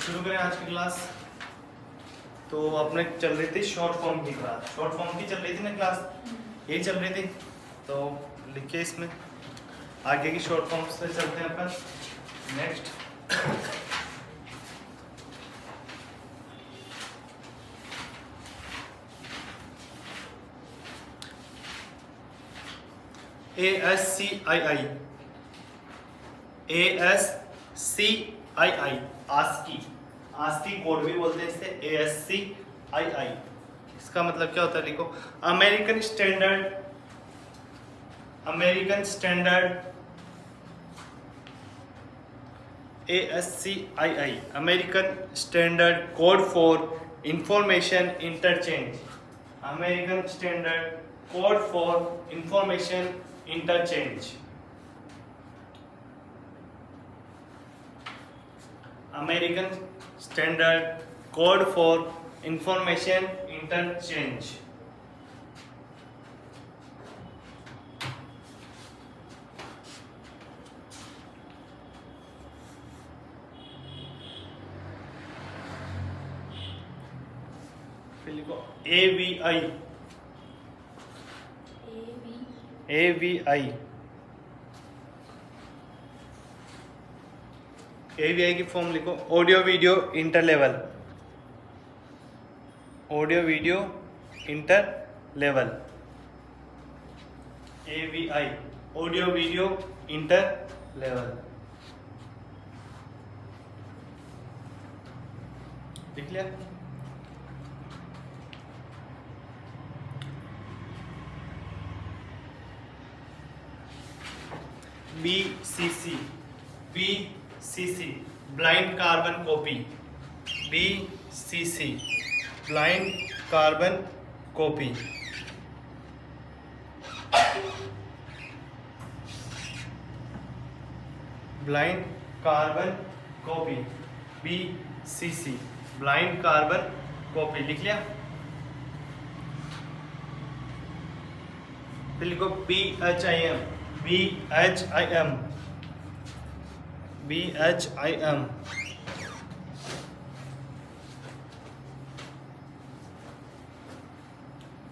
शुरू करें आज की क्लास। तो अपने चल रही थी शॉर्ट फॉर्म की क्लास, शॉर्ट फॉर्म की चल रही थी ना क्लास, यही चल रही थी। तो लिखिए इसमें आगे की शॉर्ट फॉर्म से चलते हैं अपन next. ASCII, ASCII ASCII, ASCII code भी बोलते हैं इसे, ASCII। इसका मतलब क्या होता है, लिखो American standard, American standard ASCII, American standard code for information interchange, American standard code for information interchange, American standard code for information interchange. फिर लिखो AVI, AVI, AVI की फॉर्म लिखो audio video inter level, audio video inter level, AVI audio video inter level. लिख लिया। BCC, BCC blind carbon copy, BCC blind carbon copy, blind carbon copy, BCC blind carbon copy. लिख लिया। फिर लिखो BHIM, BHIM, BHIM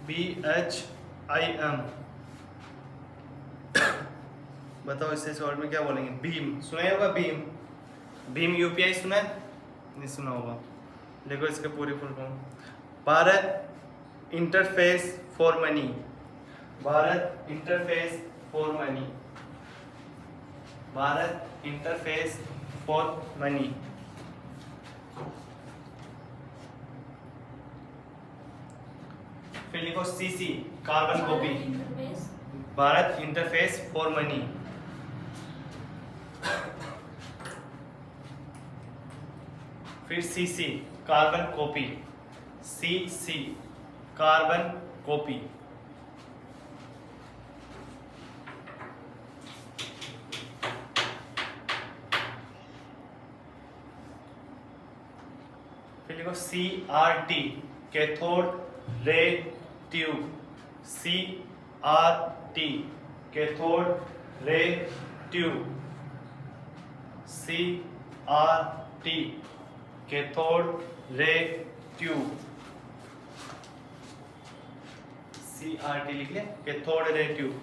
BHIM बताओ इससे short में क्या बोलेंगे। भीम सुना होगा, भीम, भीम UPI सुना है, नहीं सुना होगा। देखो इसके पूरी full form, Bharat interface for money, Bharat interface for money, Bharat interface for money. फिर लिखो CC carbon copy, Bharat interface for money. फिर CC carbon copy, CC carbon copy. फिर लिखो CRT cathode ray tube, CRT cathode ray tube, CRT cathode ray tube, CRT लिख लिया, cathode ray tube.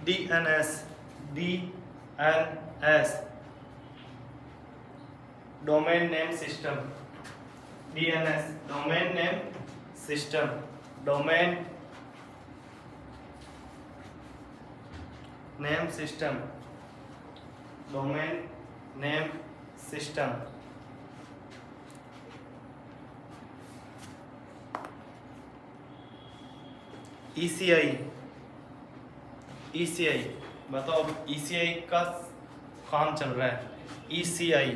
DNS, DNS domain name system, DNS domain name system, domain name system, domain name system. ECI, ECI बताओ, अब ECI का काम चल रहा है। ECI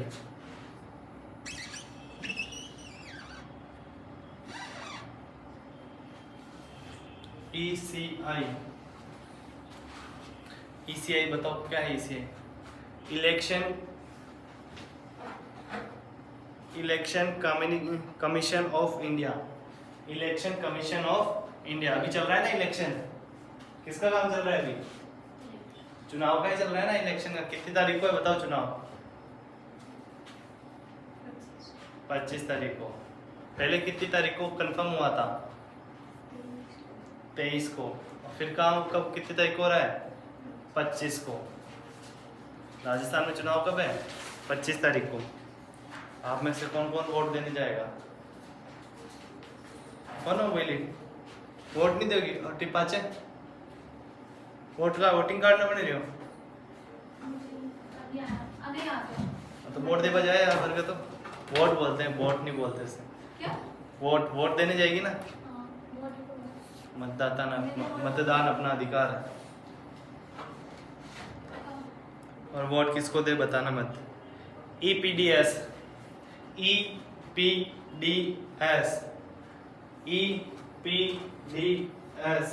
ECI ECI बताओ क्या है ECI? Election commission of India, election commission of India. अभी चल रहा है ना इलेक्शन, किसका काम चल रहा है अभी? चुनाव का ही चल रहा है ना इलेक्शन का। कितनी तारीख को है बताओ चुनाव? 25 तारीख को। पहले कितनी तारीख को कंफर्म हुआ था? 23 को। और फिर काम कब कितनी तारीख को हो रहा है? 25 को। राजस्थान में चुनाव कब है? 25 तारीख को। आप में से कौन कौन वोट देने जाएगा? कौन हो बोली वोट नहीं दोगी? और टिपाचे वोट का वोटिंग कार्ड ना बने रही हो तो वोट दे जाए यार भर के। तो वोट बोलते हैं, वोट नहीं बोलते इसे। क्या? वोट देने जाएगी ना। मतदान अपना अधिकार है। और वोट किसको दे बताना मत। EPDS EPDS EPDS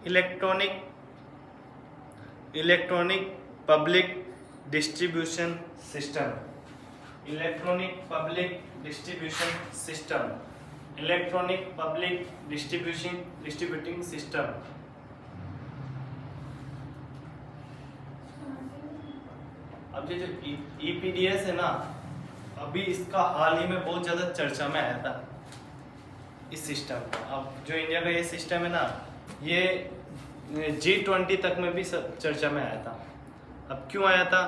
electronic public distribution system. Electronic public distribution system. Electronic public distributing system. अब ये जो EPDS है ना, अभी इसका हाल ही में बहुत ज्यादा चर्चा में आया था इस सिस्टम का। अब जो इंडिया का ये सिस्टम है ना, ये G20 तक में भी चर्चा में आया था। अब क्यों आया था?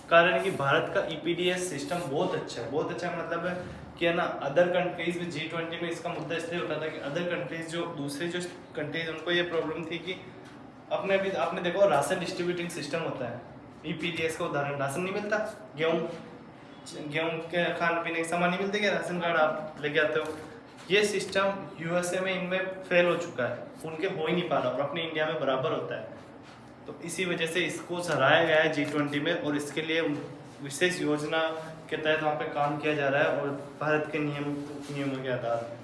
कारण है कि भारत का EPDS सिस्टम बहुत अच्छा है। बहुत अच्छा मतलब है कि है ना, अदर कंट्रीज में G20 में इसका मुद्दा इसलिए होता था कि अदर कंट्रीज जो दूसरे जो कंट्रीज उनको ये प्रॉब्लम थी कि अपने अभी आपने देखो राशन डिस्ट्रीब्यूटिंग सिस्टम होता है। EPDS का उदाहरण, राशन नहीं मिलता, गेहूँ के खाने पीने के सामान नहीं मिलते क्या? राशन कार्ड आप लेके आते हो। ये सिस्टम USA में इनमें फेल हो चुका है, उनके हो ही नहीं पा रहा और अपने इंडिया में बराबर होता है। तो इसी वजह से इसको सराहाया गया है G20 में, और इसके लिए विशेष योजना के तहत वहाँ पे काम किया जा रहा है। और भारत के नियमों के आधार पर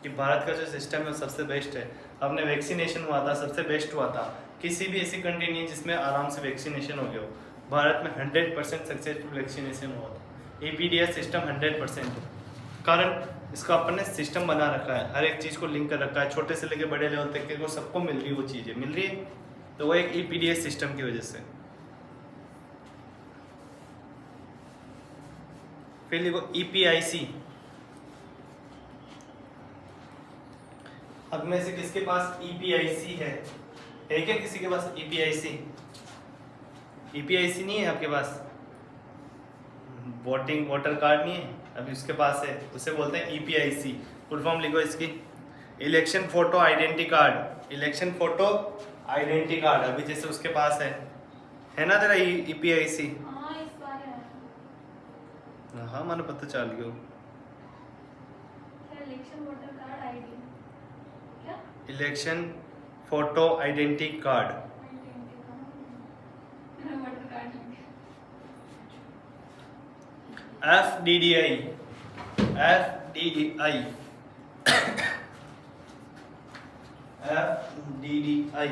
कि भारत का जो सिस्टम है सबसे बेस्ट है। अपने वैक्सीनेशन हुआ था, सबसे बेस्ट हुआ था। किसी भी ऐसी कंट्री नहीं है जिसमें आराम से वैक्सीनेशन हो गया हो। भारत में 100% सक्सेसफुल वैक्सीनेशन हुआ था। EPDS system 100%। कारण इसका अपन ने सिस्टम बना रखा है, हर एक चीज़ को लिंक कर रखा है, छोटे से लेकर बड़े लेवल तक के को सबको मिल रही है, वो चीज़ें मिल रही है। तो वो एक EPDS सिस्टम की वजह से। फिर देखो EPIC। अब में से किसके पास EPIC है क्या? किसी के पास EPIC नहीं है आपके पास? वोटर कार्ड नहीं है अभी उसके पास है, उसे बोलते हैं EPIC। फुल फॉर्म लिखो इसकी, election photo identity card. Election photo identity card अभी जैसे उसके पास है ना तेरा EPIC? हाँ मैंने पता चल गया। Election photo identity card. FDDI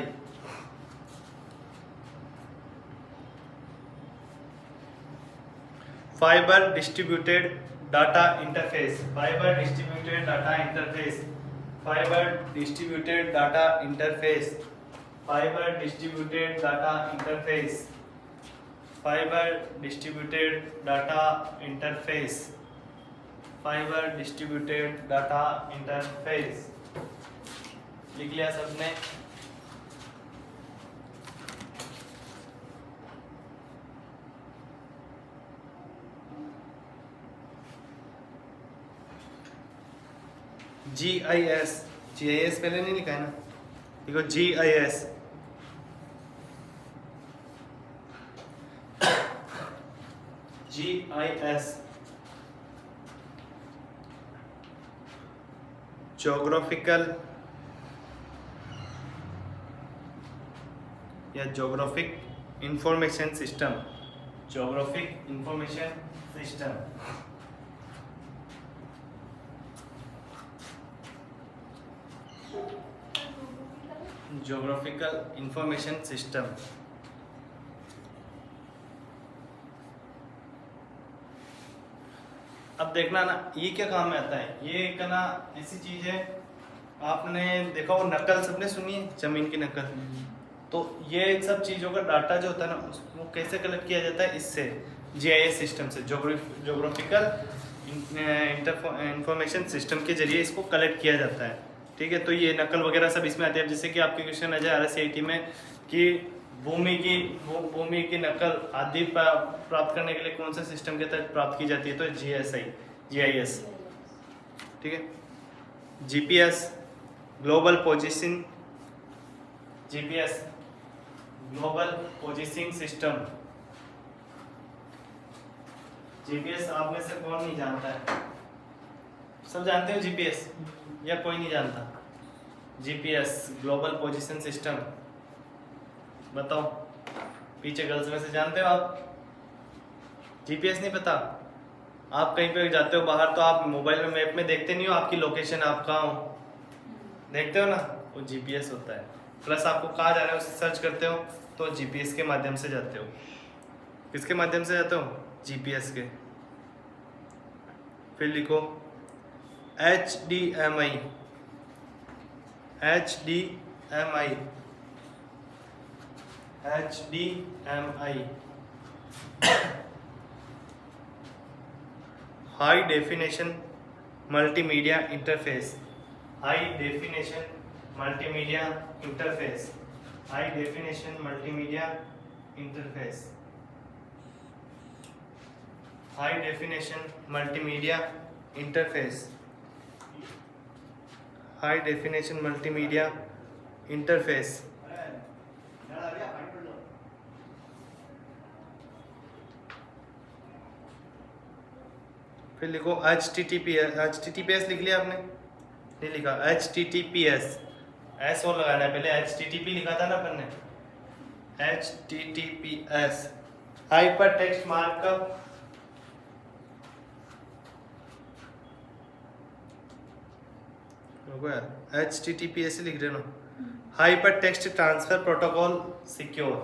fibre distributed data interface. Fibre distributed data interface. Fibre distributed data interface. Fibre distributed data interface. Fibre distributed data interface. Fibre distributed data interface. लिख लिया सबने? GIS पहले नहीं लिखा है ना, देखो GIS ज्योग्राफिकल या geographic information system. Geographic information system. Geographical information system. अब देखना ना ये क्या काम में आता है। ये एक ना ऐसी चीज है, आपने देखा वो नकल सबने सुनी है, जमीन की नकल। तो ये सब चीज़ों का डाटा जो होता है ना वो कैसे कलेक्ट किया जाता है, इससे जीआईएस सिस्टम से, ज्योग्राफिकल इंफॉर्मेशन सिस्टम के जरिए इसको कलेक्ट किया जाता है। ठीक है, तो ये नकल वगैरह सब इसमें आते हैं। जैसे कि आपके क्वेश्चन आ जाए RSCIT में कि भूमि की नकल आदि प्राप्त करने के लिए कौन से सिस्टम के तहत प्राप्त की जाती है, तो GIS। ठीक है, GPS global positioning system. GPS आप में से कौन नहीं जानता है? सब जानते हो GPS या कोई नहीं जानता? GPS ग्लोबल पोजीशन सिस्टम, बताओ पीछे गर्ल्स में से जानते हो आप? GPS नहीं पता? आप कहीं पे जाते हो बाहर तो आप मोबाइल में मैप में देखते नहीं हो आपकी लोकेशन, आप कहाँ हो, देखते हो ना, वो GPS होता है। प्लस आपको कहाँ जाना है उसे सर्च करते हो तो GPS के माध्यम से जाते हो। किसके माध्यम से जाते हो? GPS के। फिर लिखो HDMI। High definition multimedia interface. High definition multimedia interface. High definition multimedia interface. High definition multimedia interface. High definition multimedia interface. फिर लिखो HTTPS लिख लिया आपने? नहीं लिखा। HTTPS एस और लगाना है, पहले HTTP लिखा था ना अपन ने। HTTPS hyper text markup. HTTPS ही लिख रहे ना। Hyper text transfer protocol secure.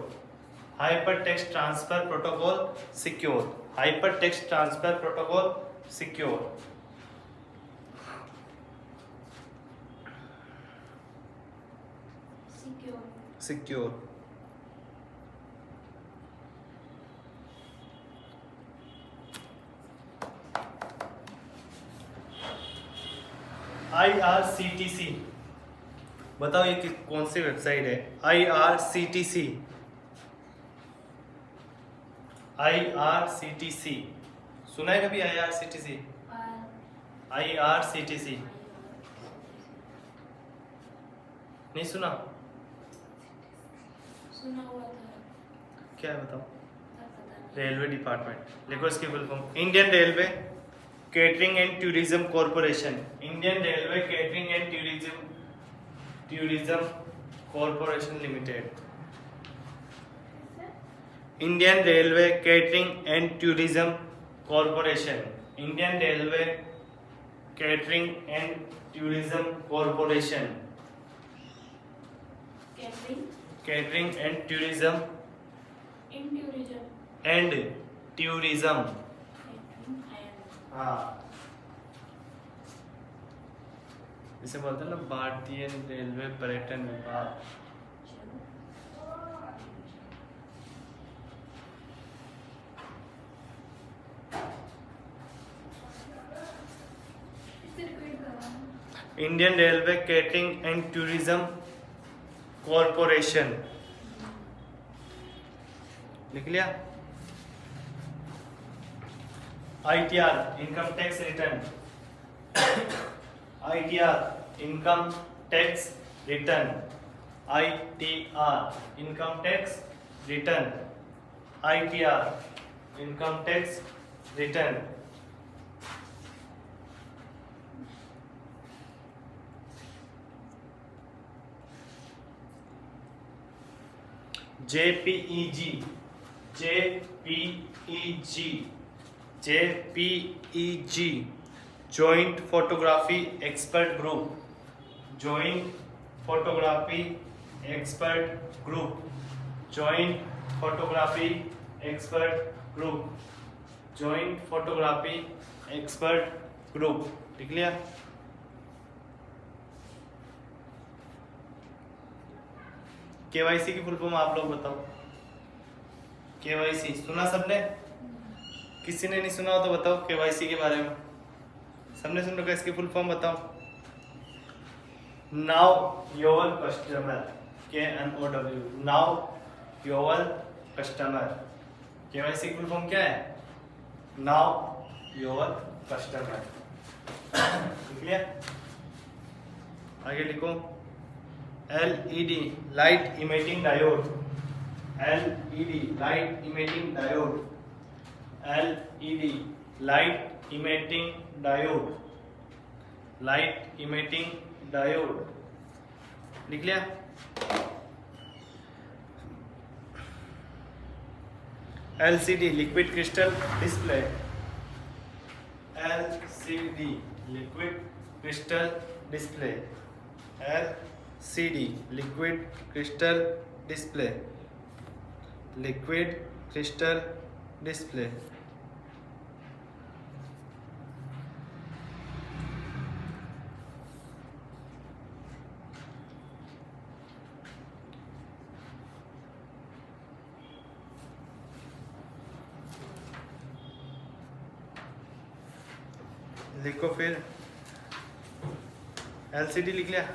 Hyper text transfer protocol secure. Hyper text transfer protocol secure. Secure. IRCTC, बताओ ये कौन सी वेबसाइट है? IRCTC। IRCTC सुना है कभी? IRCTC नहीं सुना? सुना हुआ था। क्या है बताओ? Railway department. लिखो इसकी full form. Indian railway catering and tourism corporation. Indian railway catering and tourism corporation limited. Indian railway catering and tourism corporation. Indian railway catering and tourism corporation. Catering and tourism हाँ, इसे बोलते हैं ना भारतीय railway पर्यटन विभाग। Indian railway catering and tourism corporation लिख लिया। ITR income tax return. ITR income tax return. ITR income tax return. ITR income tax return. JPEG joint photography expert group. Joint photography expert group, joint photography expert group, joint photography expert group. ठीक लिया? KYC की full form आप लोग बताओ। KYC सुना सबने? किसी ने नहीं सुना हो तो बताओ केवाईसी के बारे में। सबने सुन रखा, इसकी फुल फॉर्म बताओ। Now your customer, KNOW, now your customer. KYC की फुल फॉर्म क्या है? Now your customer. ठीक है? आगे लिखो, LED light emitting diode, LED light emitting diode, LED light emitting diode, light emitting diode. लिख लिया? LCD liquid crystal display, LCD liquid crystal display, LCD liquid crystal display, liquid crystal display. लिखो फिर, LCD लिख लिया?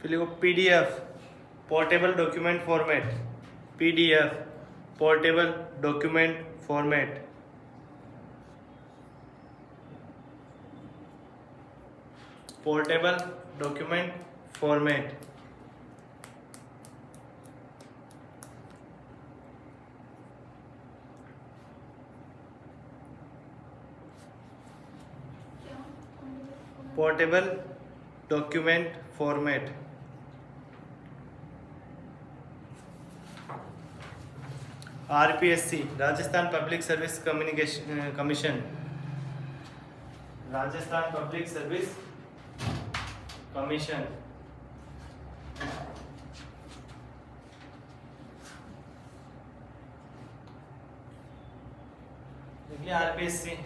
फिर लिखो PDF portable document format, PDF portable document format, portable document format. Portable document format. RPSC Rajasthan public service communication commission, Rajasthan public service commission. देखिए RPSC।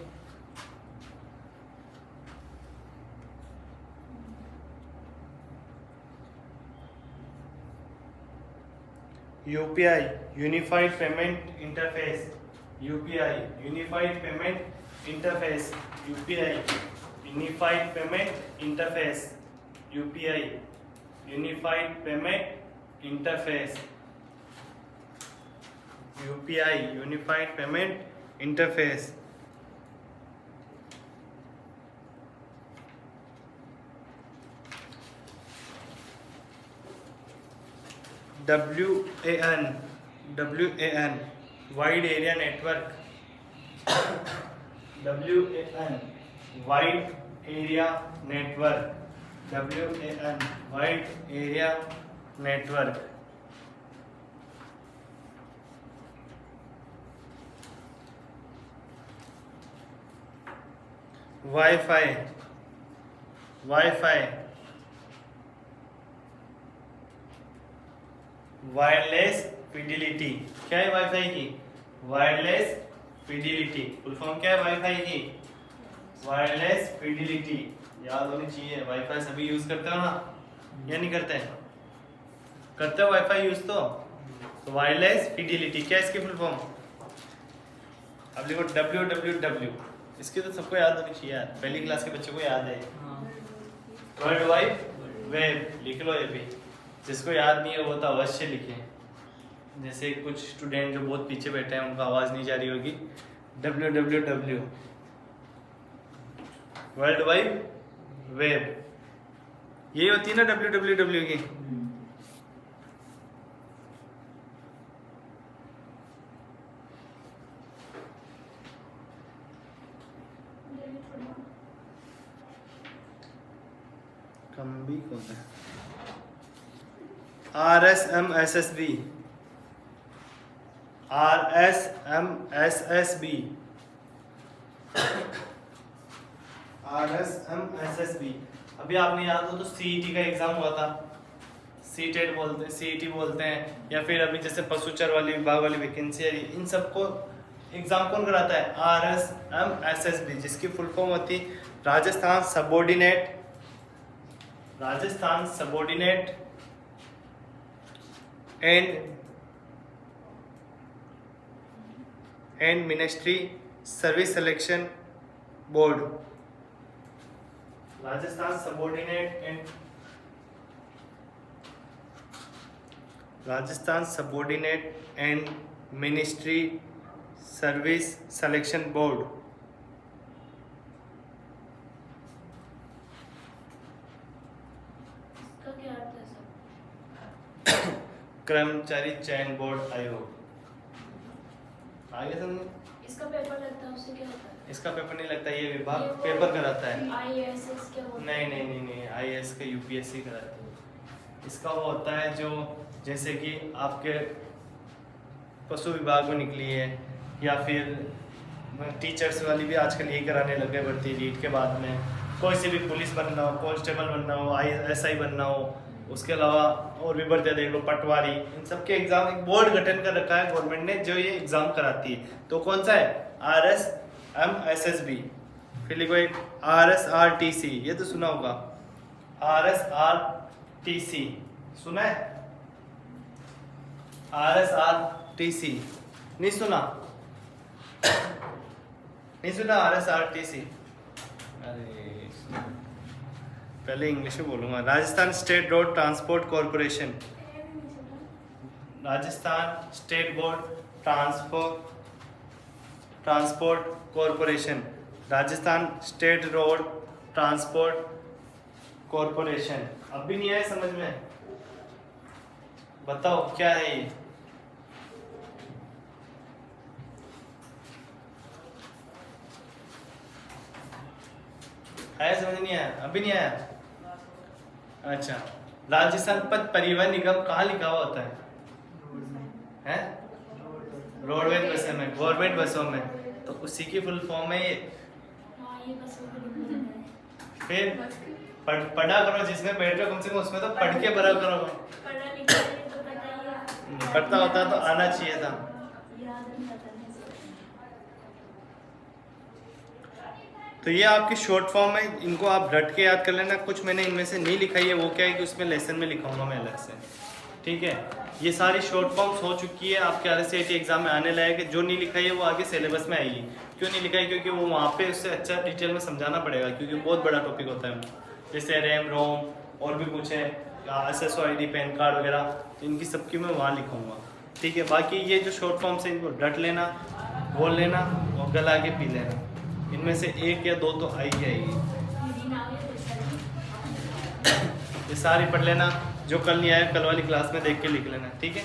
UPI unified payment interface, UPI unified payment interface, UPI unified payment interface, UPI unified payment interface, UPI unified payment interface. WAN wide area network, WAN wide area network, WAN wide area network. Wifi, wifi wireless fidelity. क्या है wifi की? Wireless fidelity. Full form क्या है wifi की? Wireless fidelity. याद होनी चाहिए। Wifi सभी यूज करते हो ना, या नहीं करते? करते हो वाईफाई यूज तो वायरलेस फिडिलिटी। क्या है इसकी फुल फॉर्म? अब लिखो WWW। इसकी तो सबको याद होनी चाहिए यार, पहली क्लास के बच्चों को याद है। वर्ल्ड वाइड वेब लिख लो ये भी, जिसको याद नहीं है वो तो अवश्य लिखे। जैसे कुछ स्टूडेंट जो बहुत पीछे बैठे हैं उनका आवाज़ नहीं जा रही होगी, www वर्ल्ड वाइड वेब, यही होती है ना www की। कम भी होता है RSMSSB RSMSSB RSMSSB। अभी आपने याद हो तो CET का एग्जाम हुआ था, CTET बोलते हैं, CET बोलते हैं, या फिर अभी जैसे पशुचर वाली विभाग वाली वैकेंसी है, इन सबको एग्जाम कौन कराता है? RSMSSB, जिसकी फुल फॉर्म होती है Rajasthan subordinate and ministry service selection board. Rajasthan subordinate and ministry service selection board. इसका क्या अर्थ है सर? कर्मचारी चयन बोर्ड आयोग। आगे समझे? इसका पेपर लगता है, उससे क्या होता है? इसका पेपर नहीं लगता, ये विभाग पेपर कराता है। IAS क्या होता है? नहीं, IAS का UPSC कराता है। इसका वो होता है जो जैसे कि आपके पशु विभाग में निकली है, या फिर टीचर्स वाली भी आजकल यही कराने लग गए भर्ती नीट के बाद में। कोई से भी पुलिस बनना हो, कांस्टेबल बनना हो, SI बनना हो, उसके अलावा और भी भर्तियाँ देख लो, पटवारी, इन सब के एग्जाम एक बोर्ड गठन कर रखा है गवर्नमेंट ने जो ये एग्जाम कराती है। तो कौन सा है? RSMSSB। फिर लिखो एक RSRTC, ये तो सुना होगा, RSRTC सुना है? RSRTC नहीं सुना? नहीं सुना RSRTC? अरे पहले इंग्लिश में बोलूंगा। Rajasthan state road transport corporation, Rajasthan state board transport corporation, Rajasthan state road transport corporation. अब भी नहीं आया समझ में? बताओ क्या है ये? आया समझ नहीं आया? अभी नहीं आया? अच्छा, राजस्थान पथ परिवहन निगम कहाँ लिखा हुआ होता है? हैं? रोडवेज बसों में, गवर्नमेंट बसों में, तो उसी की फुल फॉर्म है ये। हाँ, ये बसों को लिखा जाता है। फिर पढ़ा करो, जिसमें बैठ रहे हो कम से कम उसमें तो पढ़ के भरा करो। पढ़ा लिखा है तो पता ही है। पढ़ता होता तो आना चाहिए था। याद नहीं आता है सर। तो ये आपकी शॉर्ट फॉर्म है, इनको आप रट के याद कर लेना। कुछ मैंने इनमें से नहीं लिखा है, वो क्या है कि उसमें लेसन में लिखाऊंगा मैं अलग से, ठीक है? ये सारी शॉर्ट फॉर्म्स हो चुकी है, आपके RSAT एग्जाम में आने लायक है। जो नहीं लिखा है वो आगे सिलेबस में आएगी। क्यों नहीं लिखा है? क्योंकि वो वहाँ पे उससे अच्छा डिटेल में समझाना पड़ेगा, क्योंकि बहुत बड़ा टॉपिक होता है। जैसे रैम रोम और भी कुछ है, SSO ID पैन कार्ड वगैरह, तो इनकी सबकी मैं वहाँ लिखूँगा, ठीक है? बाकी ये जो शॉर्ट फॉर्म्स है इनको रट लेना, बोल लेना और गला के पी लेना। इनमें से एक या दो तो आएगी। ये सारी पढ़ लेना, जो कल नहीं आया कल वाली क्लास में देख के लिख लेना, ठीक है?